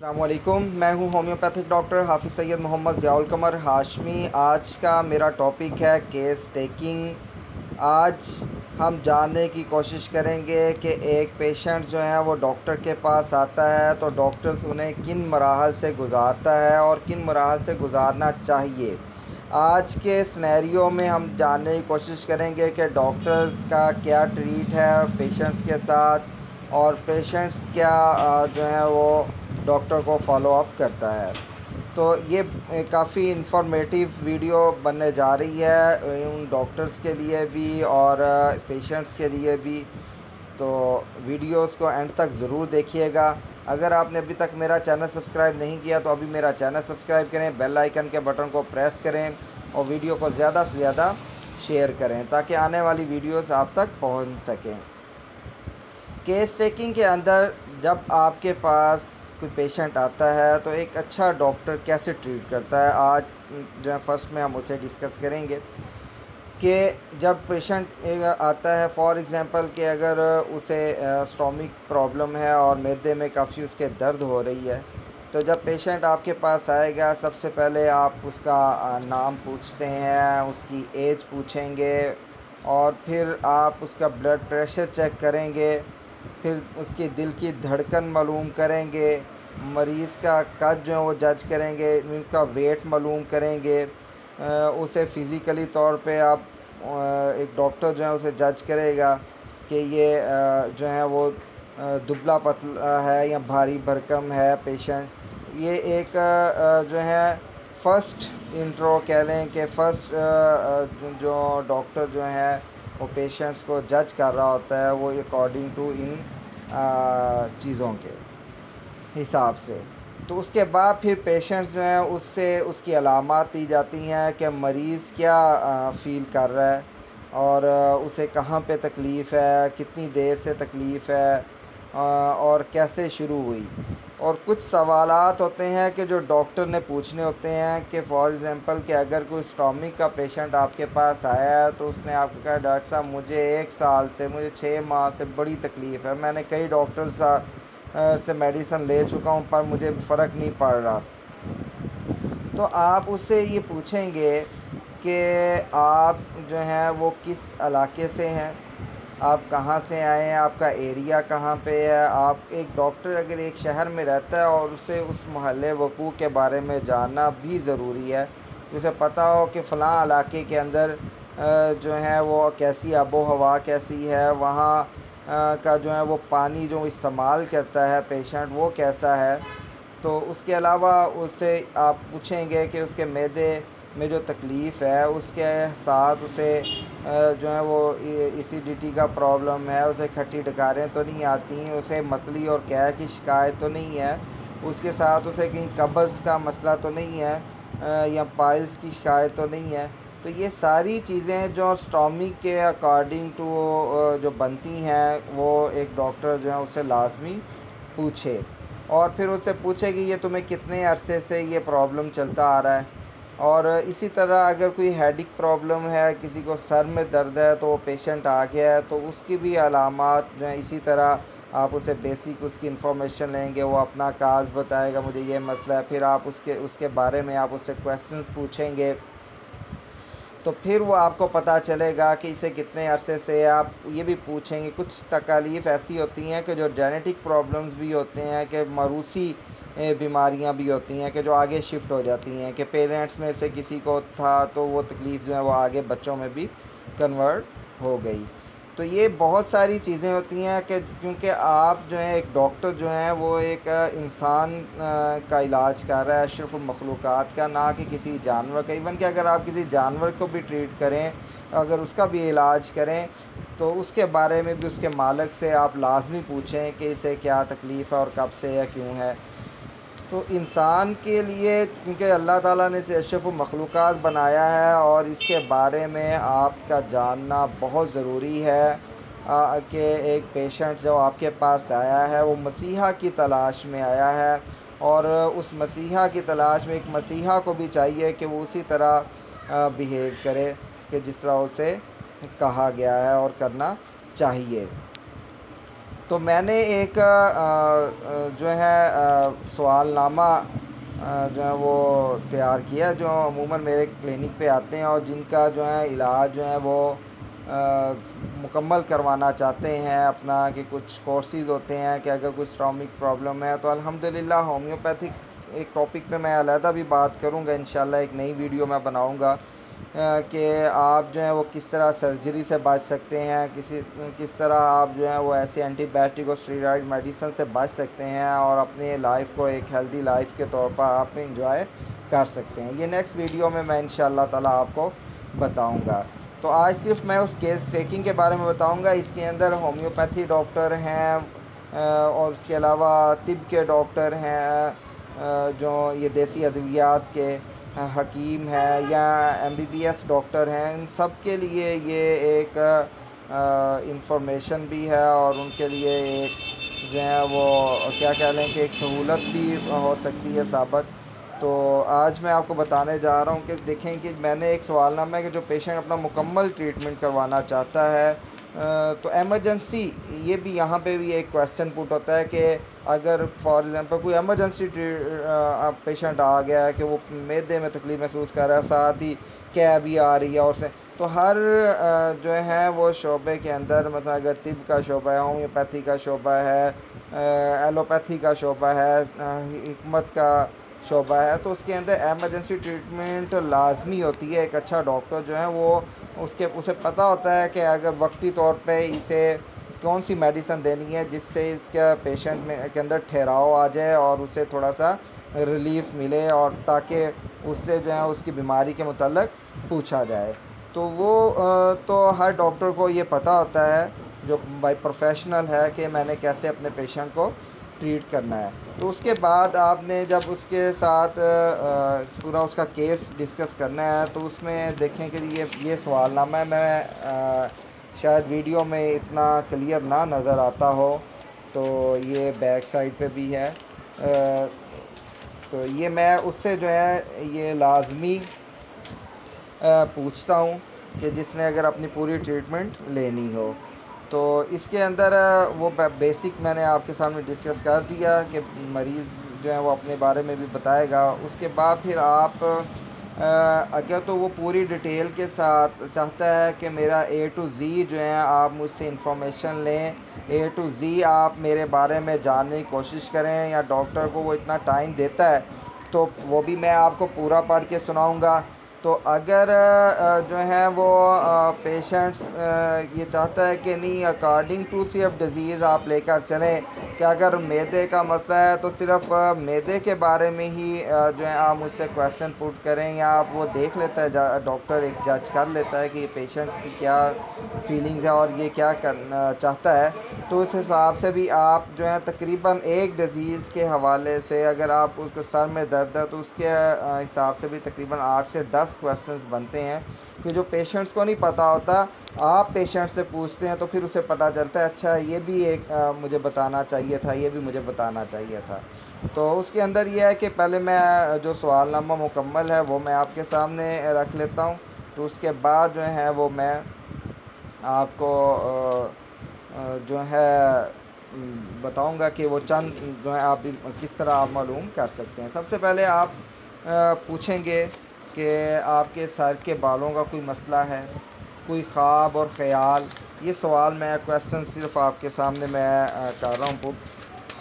अस्सलामुअलैकुम, मैं हूं होम्योपैथिक डॉक्टर हाफिज़ सैयद मोहम्मद ज़ियाउल कमर हाशमी। आज का मेरा टॉपिक है केस टेकिंग। आज हम जानने की कोशिश करेंगे कि एक पेशेंट जो है वो डॉक्टर के पास आता है तो डॉक्टर्स उन्हें किन मराहल से गुज़ारता है और किन मराहल से गुज़ारना चाहिए। आज के सिनेरियो में हम जानने की कोशिश करेंगे कि डॉक्टर का क्या ट्रीट है पेशेंट्स के साथ और पेशेंट्स क्या जो है वो डॉक्टर को फॉलो अप करता है। तो ये काफ़ी इन्फॉर्मेटिव वीडियो बनने जा रही है उन डॉक्टर्स के लिए भी और पेशेंट्स के लिए भी। तो वीडियोस को एंड तक ज़रूर देखिएगा। अगर आपने अभी तक मेरा चैनल सब्सक्राइब नहीं किया तो अभी मेरा चैनल सब्सक्राइब करें, बेल आइकन के बटन को प्रेस करें और वीडियो को ज़्यादा से ज़्यादा शेयर करें ताकि आने वाली वीडियोस आप तक पहुंच सकें। केस टेकिंग के अंदर जब आपके पास कोई पेशेंट आता है तो एक अच्छा डॉक्टर कैसे ट्रीट करता है, आज जो है फर्स्ट में हम उसे डिस्कस करेंगे कि जब पेशेंट आता है फॉर एग्ज़ाम्पल कि अगर उसे स्टोमिक प्रॉब्लम है और मैदे में काफ़ी उसके दर्द हो रही है, तो जब पेशेंट आपके पास आएगा सबसे पहले आप उसका नाम पूछते हैं, उसकी एज पूछेंगे और फिर आप उसका ब्लड प्रेशर चेक करेंगे, फिर उसकी दिल की धड़कन मालूम करेंगे, मरीज़ का कद जो है वो जज करेंगे, उनका वेट मालूम करेंगे। उसे फ़िज़िकली तौर पे आप एक डॉक्टर जो है उसे जज करेगा कि ये जो है वो दुबला पतला है या भारी भरकम है पेशेंट। ये एक जो है फ़र्स्ट इंट्रो कह लें कि फ़र्स्ट जो डॉक्टर जो है वो पेशेंट्स को जज कर रहा होता है वो अकॉर्डिंग टू इन चीज़ों के हिसाब से। तो उसके बाद फिर पेशेंट्स जो हैं उससे उसकी अलामात दी जाती हैं कि मरीज़ क्या फ़ील कर रहा है और उसे कहाँ पे तकलीफ़ है, कितनी देर से तकलीफ़ है और कैसे शुरू हुई। और कुछ सवालात होते हैं कि जो डॉक्टर ने पूछने होते हैं कि फॉर एग्ज़ाम्पल कि अगर कोई स्टोमिक का पेशेंट आपके पास आया है तो उसने आपको कहा डॉक्टर साहब मुझे 1 साल से, मुझे 6 माह से बड़ी तकलीफ़ है, मैंने कई डॉक्टर्स से मेडिसिन ले चुका हूँ पर मुझे फ़र्क नहीं पड़ रहा। तो आप उससे ये पूछेंगे कि आप जो हैं वो किस इलाके से हैं, आप कहाँ से आए हैं, आपका एरिया कहाँ पे है। आप एक डॉक्टर अगर एक शहर में रहता है और उसे उस मोहल्ले वक़ूअ के बारे में जानना भी ज़रूरी है, उसे पता हो कि फ़लाँ इलाके के अंदर जो है वो कैसी आबो हवा कैसी है, वहाँ का जो है वो पानी जो इस्तेमाल करता है पेशेंट वो कैसा है। तो उसके अलावा उससे आप पूछेंगे कि उसके मैदे में जो तकलीफ़ है उसके साथ उसे जो है वो एसिडिटी का प्रॉब्लम है, उसे खट्टी डकारें तो नहीं आती, उसे मतली और कैं की शिकायत तो नहीं है, उसके साथ उसे कहीं कब्ज़ का मसला तो नहीं है या पाइल्स की शिकायत तो नहीं है। तो ये सारी चीज़ें जो स्टोमिक के अकॉर्डिंग टू जो बनती हैं वो एक डॉक्टर जो है उसे लाजमी पूछे और फिर उससे पूछे कि ये तुम्हें कितने अरसे से ये प्रॉब्लम चलता आ रहा है। और इसी तरह अगर कोई हेडिक प्रॉब्लम है, किसी को सर में दर्द है तो वो पेशेंट आ गया है तो उसकी भी अलामात जो है इसी तरह आप उसे बेसिक उसकी इन्फॉर्मेशन लेंगे, वो अपना काज बताएगा मुझे ये मसला है, फिर आप उसके बारे में आप उससे क्वेश्चंस पूछेंगे तो फिर वो आपको पता चलेगा कि इसे कितने अरसे से। आप ये भी पूछेंगे, कुछ तकलीफ़ ऐसी होती हैं कि जो जेनेटिक प्रॉब्लम्स भी होते हैं कि मरूसी बीमारियां भी होती हैं कि जो आगे शिफ्ट हो जाती हैं कि पेरेंट्स में से किसी को था तो वो तकलीफ़ जो है वो आगे बच्चों में भी कन्वर्ट हो गई। तो ये बहुत सारी चीज़ें होती हैं कि क्योंकि आप जो है एक डॉक्टर जो है वो एक इंसान का इलाज कर रहा है, सिर्फ मखलूक़ात का, ना कि किसी जानवर का। इवन कि अगर आप किसी जानवर को भी ट्रीट करें, अगर उसका भी इलाज करें तो उसके बारे में भी उसके मालिक से आप लाजमी पूछें कि इसे क्या तकलीफ़ है और कब से है, क्यों है। तो इंसान के लिए क्योंकि अल्लाह ताला ने इसे अशरफ मखलूक़ात बनाया है और इसके बारे में आपका जानना बहुत ज़रूरी है कि एक पेशेंट जो आपके पास आया है वो मसीहा की तलाश में आया है और उस मसीहा की तलाश में एक मसीहा को भी चाहिए कि वो उसी तरह बिहेव करे कि जिस तरह उसे कहा गया है और करना चाहिए। तो मैंने एक जो है सवालनामा जो है वो तैयार किया, जो अमूमन मेरे क्लिनिक पे आते हैं और जिनका जो है इलाज जो है वो मुकम्मल करवाना चाहते हैं अपना, कि कुछ कोर्सेज़ होते हैं कि अगर कोई स्टॉमिक प्रॉब्लम है तो अल्हम्दुलिल्लाह होम्योपैथिक एक टॉपिक पे मैं अलहदा भी बात करूँगा इंशाल्लाह, एक नई वीडियो मैं बनाऊँगा कि आप जो है वो किस तरह सर्जरी से बच सकते हैं, किस तरह आप जो है वो ऐसे एंटीबायोटिक और स्टेरॉइड मेडिसिन से बच सकते हैं और अपने लाइफ को एक हेल्दी लाइफ के तौर पर आप इंजॉय कर सकते हैं। ये नेक्स्ट वीडियो में मैं इंशाल्लाह ताला आपको बताऊंगा। तो आज सिर्फ मैं उस केस टेकिंग के बारे में बताऊंगा। इसके अंदर होम्योपैथी डॉक्टर हैं और उसके अलावा तिब के डॉक्टर हैं, जो ये देसी अद्वियात के हकीम है या एमबीबीएस डॉक्टर हैं, इन सब के लिए ये एक इंफॉर्मेशन भी है और उनके लिए एक जो है वो क्या कह लें कि एक सहूलत भी हो सकती है साबित। तो आज मैं आपको बताने जा रहा हूँ कि देखें कि मैंने एक सवालनामा है कि जो पेशेंट अपना मुकम्मल ट्रीटमेंट करवाना चाहता है तो एमरजेंसी, ये भी यहाँ पे भी एक क्वेश्चन पुट होता है कि अगर फॉर एग्ज़ाम्पल कोई एमरजेंसी पेशेंट आ गया है कि वो मैदे में तकलीफ़ महसूस कर रहा है, साथ ही कैब भी आ रही है और से, तो हर जो है वो शोबे के अंदर, मतलब अगर तिब का शोबा है, होम्योपैथी का शोबा है, एलोपैथी का शोबा है, हिकमत का शोबा है, तो उसके अंदर एमरजेंसी ट्रीटमेंट लाजमी होती है। एक अच्छा डॉक्टर जो है वो उसे पता होता है कि अगर वक्ती तौर पे इसे कौन सी मेडिसिन देनी है जिससे इसका पेशेंट में के अंदर ठहराव आ जाए और उसे थोड़ा सा रिलीफ मिले, और ताकि उससे जो है उसकी बीमारी के मुतल्लिक़ पूछा जाए। तो वो तो हर डॉक्टर को ये पता होता है जो बाई प्रोफेशनल है कि मैंने कैसे अपने पेशेंट को ट्रीट करना है। तो उसके बाद आपने जब उसके साथ पूरा उसका केस डिस्कस करना है तो उसमें देखें कि ये सवालनामा है, मैं शायद वीडियो में इतना क्लियर ना नज़र आता हो, तो ये बैक साइड पे भी है। तो ये मैं उससे जो है ये लाजमी पूछता हूँ कि जिसने अगर अपनी पूरी ट्रीटमेंट लेनी हो। तो इसके अंदर वो बेसिक मैंने आपके सामने डिस्कस कर दिया कि मरीज़ जो है वो अपने बारे में भी बताएगा। उसके बाद फिर आप अगर तो वो पूरी डिटेल के साथ चाहता है कि मेरा A to Z जो है आप मुझसे इंफॉर्मेशन लें, A to Z आप मेरे बारे में जानने की कोशिश करें, या डॉक्टर को वो इतना टाइम देता है तो वो भी मैं आपको पूरा पढ़ के सुनाऊंगा। तो अगर जो है वो पेशेंट्स ये चाहता है कि नहीं अकॉर्डिंग टू सिर्फ डिज़ीज़ आप लेकर चलें, कि अगर मैदे का मसला है तो सिर्फ मैदे के बारे में ही जो है आप मुझसे क्वेश्चन पुट करें, या आप वो देख लेता है डॉक्टर एक जज कर लेता है कि ये पेशेंट्स की क्या फीलिंग्स है और ये क्या करना चाहता है। तो उस हिसाब से भी आप जो है तकरीबन एक डिज़ीज़ के हवाले से, अगर आप उसको सर में दर्द है तो उसके हिसाब से भी तकरीबन 8 से 10 क्वेश्चंस बनते हैं, कि जो पेशेंट्स को नहीं पता होता आप पेशेंट से पूछते हैं तो फिर उसे पता चलता है अच्छा ये भी एक मुझे बताना चाहिए था, ये भी मुझे बताना चाहिए था। तो उसके अंदर ये है कि पहले मैं जो सवालनामा मुकम्मल है वो मैं आपके सामने रख लेता हूँ, तो उसके बाद जो है वो मैं आपको जो है बताऊंगा कि वो चंद जो है आप किस तरह आप मालूम कर सकते हैं। सबसे पहले आप पूछेंगे कि आपके सर के बालों का कोई मसला है, कोई ख्वाब और ख़याल। ये सवाल मैं क्वेश्चन सिर्फ आपके सामने मैं कर रहा हूँ पुट।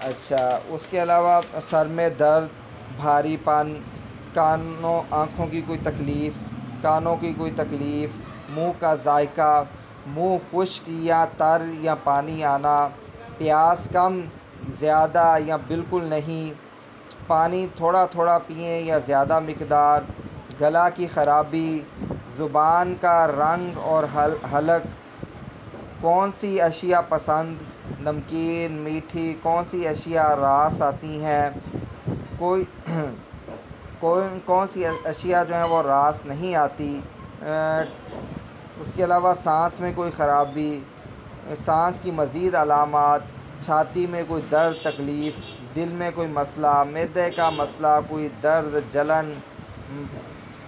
अच्छा, उसके अलावा सर में दर्द, भारीपन, आँखों की कोई तकलीफ़, कानों की कोई तकलीफ़, मुंह का जायका, मुंह खुश्क या तर या पानी आना, प्यास कम, ज़्यादा या बिल्कुल नहीं, पानी थोड़ा थोड़ा पिएं या ज़्यादा मिकदार, गला की ख़राबी, ज़ुबान का रंग और हलक, कौन सी अशिया पसंद, नमकीन, मीठी, कौन सी अशिया रास आती हैं, कोई कौन सी अशिया जो है वो रास नहीं आती। उसके अलावा सांस में कोई ख़राबी, सांस की मज़ीद अलामात, छाती में कोई दर्द तकलीफ़, दिल में कोई मसला, मैदे का मसला, कोई दर्द, जलन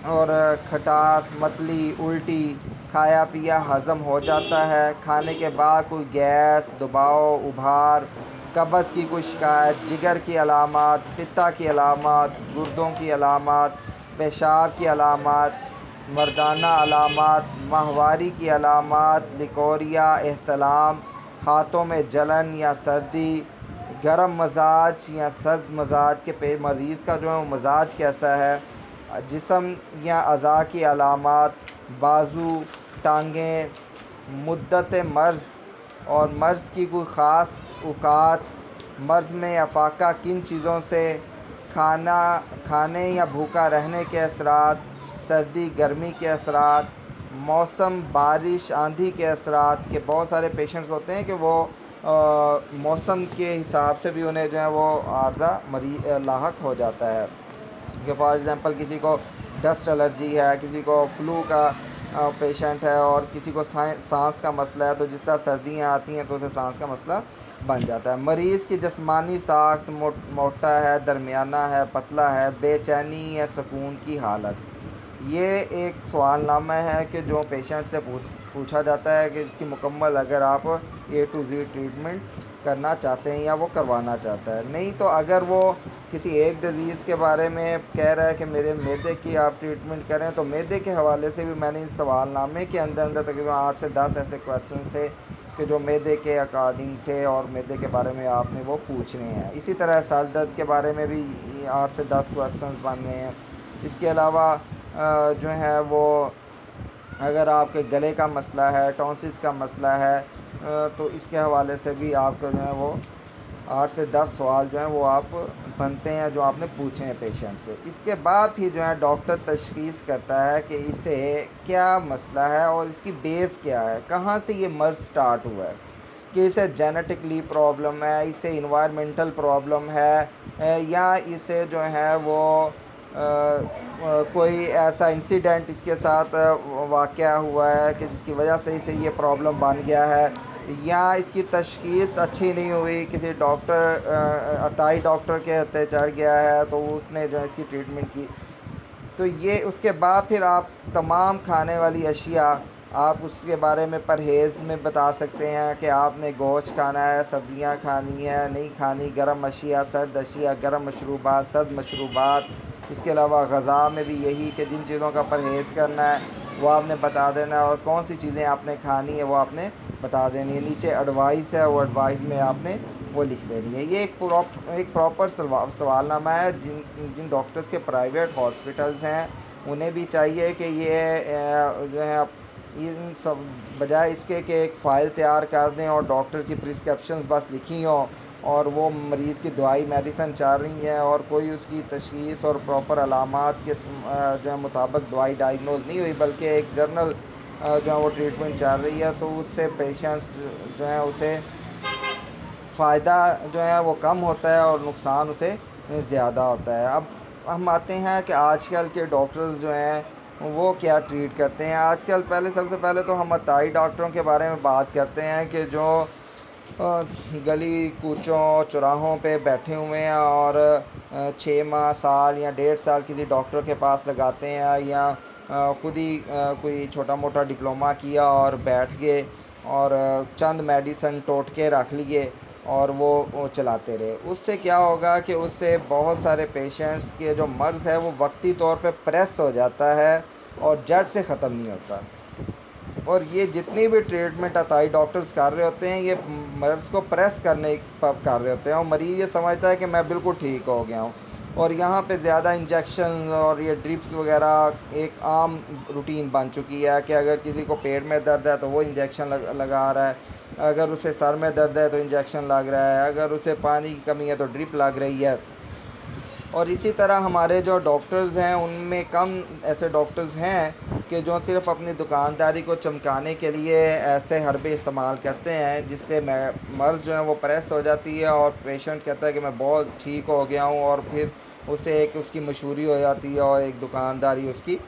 और खटास, मतली, उल्टी, खाया पिया हज़म हो जाता है, खाने के बाद कोई गैस, दबाव, उभार, कब्ज़ की कोई शिकायत, जिगर की अलामात, पित्ता की अलामात, गुर्दों की अलामात, पेशाब की अलामात, मर्दाना अलामात, माहवारी की अलामात, लिकोरिया, एहतलाम, हाथों में जलन या सर्दी, गर्म मजाज या सर्द मजाज के मरीज़ का जो है वो मजाज कैसा है, जिस्म या अज़ा की अलामात, बाजू, टांगें, मुद्दत मर्ज़ और मर्ज़ की कोई ख़ास औक़ात, मर्ज़ में अफाका किन चीज़ों से, खाने या भूखा रहने के असरात, सर्दी गर्मी के असरात, मौसम बारिश आंधी के असरात। के बहुत सारे पेशेंट्स होते हैं कि वो मौसम के हिसाब से भी उन्हें जो है वो आर्ज़ा लाहक हो जाता है कि फॉर एग्ज़ाम्पल किसी को डस्ट एलर्जी है, किसी को फ्लू का पेशेंट है और किसी को सांस का मसला है, तो जिस तरह सर्दियाँ आती हैं तो उसे सांस का मसला बन जाता है। मरीज़ की जिस्मानी साख्त मोटा है, दरमियाना है, पतला है, बेचैनी या सुकून की हालत। ये एक सवालनामा है कि जो पेशेंट से पूछा जाता है कि इसकी मुकम्मल अगर आप A to Z ट्रीटमेंट करना चाहते हैं या वो करवाना चाहता है। नहीं तो अगर वो किसी एक डिज़ीज़ के बारे में कह रहा है कि मेरे मैदे की आप ट्रीटमेंट करें, तो मैदे के हवाले से भी मैंने इस सवालनामे के अंदर तकरीबन 8 से 10 ऐसे क्वेश्चन थे कि जो मैदे के अकॉर्डिंग थे और मैदे के बारे में आपने वो पूछने हैं। इसी तरह सर दर्द के बारे में भी 8 से 10 क्वेश्चन बन रहे हैं। इसके अलावा जो है वो अगर आपके गले का मसला है, टॉन्सिस का मसला है, तो इसके हवाले से भी आपको जो है वो 8 से 10 सवाल जो हैं वो आप बनते हैं जो आपने पूछे हैं पेशेंट से। इसके बाद फिर जो है डॉक्टर तशख़ीस करता है कि इसे क्या मसला है और इसकी बेस क्या है, कहाँ से ये मर्ज़ स्टार्ट हुआ है, कि इसे जेनेटिकली प्रॉब्लम है, इसे इन्वायरमेंटल प्रॉब्लम है, या इसे जो है वो कोई ऐसा इंसिडेंट इसके साथ वाक़या हुआ है कि जिसकी वजह से इसे ये प्रॉब्लम बन गया है, या इसकी तशख़ीस अच्छी नहीं हुई, किसी डॉक्टर अताई डॉक्टर के हत्थे चढ़ गया है तो उसने जो है इसकी ट्रीटमेंट की। तो ये उसके बाद फिर आप तमाम खाने वाली अशिया आप उसके बारे में परहेज़ में बता सकते हैं कि आपने गोश्त खाना है, सब्ज़ियाँ खानी है, नहीं खानी, गर्म अशिया, सर्द अशिया, गर्म मशरूबात, सर्द मशरूबात। इसके अलावा ग़ज़ा में भी यही कि जिन चीज़ों का परहेज़ करना है वो आपने बता देना है और कौन सी चीज़ें आपने खानी है वो आपने बता देनी है। नीचे एडवाइस है, वो एडवाइस में आपने वो लिख देनी है। ये एक प्रॉपर सवालनामा है। जिन डॉक्टर्स के प्राइवेट हॉस्पिटल्स हैं उन्हें भी चाहिए कि ये जो है इन सब बजाय इसके कि एक फ़ाइल तैयार कर दें और डॉक्टर की प्रिस्क्रिप्शंस बस लिखी हों और वो मरीज़ की दवाई मेडिसिन चल रही है और कोई उसकी तशख़ीस और प्रॉपर अलामात के जो है मुताबिक दवाई डायग्नोज नहीं हुई, बल्कि एक जर्नल जो है वो ट्रीटमेंट चल रही है, तो उससे पेशेंट्स जो है उसे फ़ायदा जो है वो कम होता है और नुकसान उसे ज़्यादा होता है। अब हम आते हैं कि आजकल के डॉक्टर्स जो हैं वो क्या ट्रीट करते हैं। आजकल सबसे पहले तो हम अताई डॉक्टरों के बारे में बात करते हैं कि जो गली कूचों चौराहों पे बैठे हुए हैं और 6 माह साल या 1.5 साल किसी डॉक्टर के पास लगाते हैं, या ख़ुद ही कोई छोटा मोटा डिप्लोमा किया और बैठ गए और चंद मेडिसिन टोटके रख लिए और वो चलाते रहे। उससे क्या होगा कि उससे बहुत सारे पेशेंट्स के जो मर्ज़ है वो वक्ती तौर पे प्रेस हो जाता है और जड़ से ख़त्म नहीं होता। और ये जितनी भी ट्रीटमेंट अताई डॉक्टर्स कर रहे होते हैं ये मर्ज़ को प्रेस करने पर कर रहे होते हैं और मरीज़ ये समझता है कि मैं बिल्कुल ठीक हो गया हूँ। और यहाँ पे ज़्यादा इंजेक्शन और ये ड्रिप्स वगैरह एक आम रूटीन बन चुकी है कि अगर किसी को पेट में दर्द है तो वो इंजेक्शन लगा रहा है, अगर उसे सर में दर्द है तो इंजेक्शन लग रहा है, अगर उसे पानी की कमी है तो ड्रिप लग रही है। और इसी तरह हमारे जो डॉक्टर्स हैं उनमें कम ऐसे डॉक्टर्स हैं कि जो सिर्फ़ अपनी दुकानदारी को चमकाने के लिए ऐसे हरबे इस्तेमाल करते हैं जिससे मर्ज़ जो है वो प्रेस हो जाती है और पेशेंट कहता है कि मैं बहुत ठीक हो गया हूँ, और फिर उसे एक उसकी मशहूरी हो जाती है और एक दुकानदारी उसकी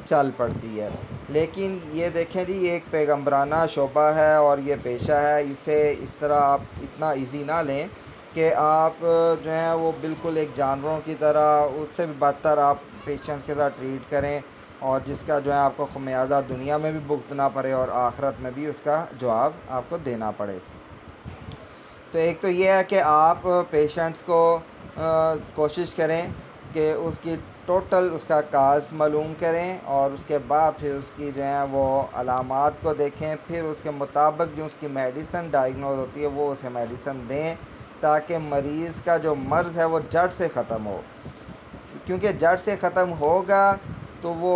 चल पड़ती है। लेकिन ये देखें जी, ये एक पैगम्बराना शोबा है और ये पेशा है, इसे इस तरह आप इतना ईज़ी ना लें कि आप जो है वो बिल्कुल एक जानवरों की तरह उससे भी बदतर आप पेशेंट्स के साथ ट्रीट करें। और जिसका जो है आपको ख़मियाज़ा दुनिया में भी भुगतना पड़े और आखिरत में भी उसका जवाब आपको देना पड़े। तो एक तो ये है कि आप पेशेंट्स को कोशिश करें कि उसकी टोटल उसका काज़ मालूम करें और उसके बाद फिर उसकी जो है वो अलामात को देखें, फिर उसके मुताबिक जो उसकी मेडिसिन डायग्नोज होती है वो उसे मेडिसिन दें, ताकि मरीज़ का जो मर्ज़ है वो जड़ से ख़त्म हो। क्योंकि जड़ से ख़त्म होगा तो वो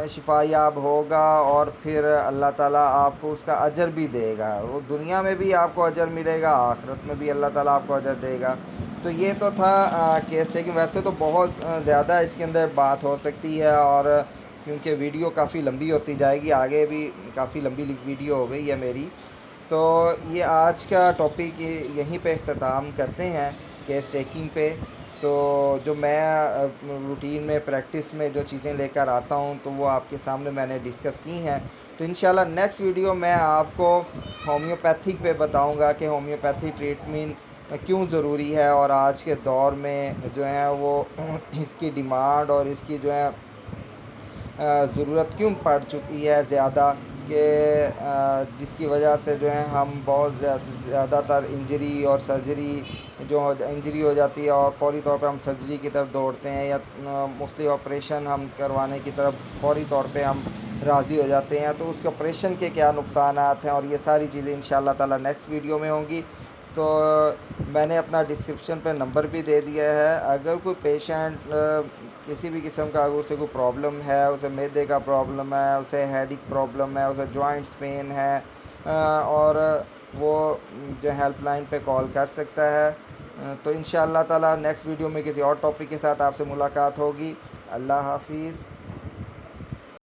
शिफायाब होगा और फिर अल्लाह ताला आपको उसका अजर भी देगा। वो दुनिया में भी आपको अजर मिलेगा, आखिरत में भी अल्लाह ताला आपको अजर देगा। तो ये तो था केस टेकिंग। वैसे तो बहुत ज़्यादा इसके अंदर बात हो सकती है, और क्योंकि वीडियो काफ़ी लंबी होती जाएगी, आगे भी काफ़ी लंबी वीडियो हो गई है मेरी। तो ये आज का टॉपिक यहीं पे इख्तिताम करते हैं, केस टेकिंग पे। तो जो मैं रूटीन में प्रैक्टिस में जो चीज़ें लेकर आता हूँ तो वो आपके सामने मैंने डिस्कस की हैं। तो इंशाल्लाह नेक्स्ट वीडियो मैं आपको होम्योपैथिक पे बताऊँगा कि होम्योपैथी ट्रीटमेंट क्यों ज़रूरी है, और आज के दौर में जो है वो इसकी डिमांड और इसकी जो है ज़रूरत क्यों पड़ चुकी है ज़्यादा, कि जिसकी वजह से जो है हम बहुत ज़्यादातर इंजरी और सर्जरी जो इंजरी हो जाती है और फ़ौरी तौर पे हम सर्जरी की तरफ दौड़ते हैं, या मुख्तलिफ़ ऑपरेशन हम करवाने की तरफ फ़ौरी तौर पे हम राज़ी हो जाते हैं। तो उसके ऑपरेशन के क्या नुकसानात हैं, और ये सारी चीज़ें इंशाअल्लाह ताला नेक्स्ट वीडियो में होंगी। तो मैंने अपना डिस्क्रिप्शन पे नंबर भी दे दिया है। अगर कोई पेशेंट किसी भी किस्म का, अगर उसे कोई प्रॉब्लम है, उसे मैदे का प्रॉब्लम है, उसे हेडेक प्रॉब्लम है, उसे जॉइंट्स पेन है, और वो जो हेल्पलाइन पे कॉल कर सकता है। तो इंशाअल्लाह ताला नेक्स्ट वीडियो में किसी और टॉपिक के साथ आपसे मुलाकात होगी। अल्लाह हाफिज़।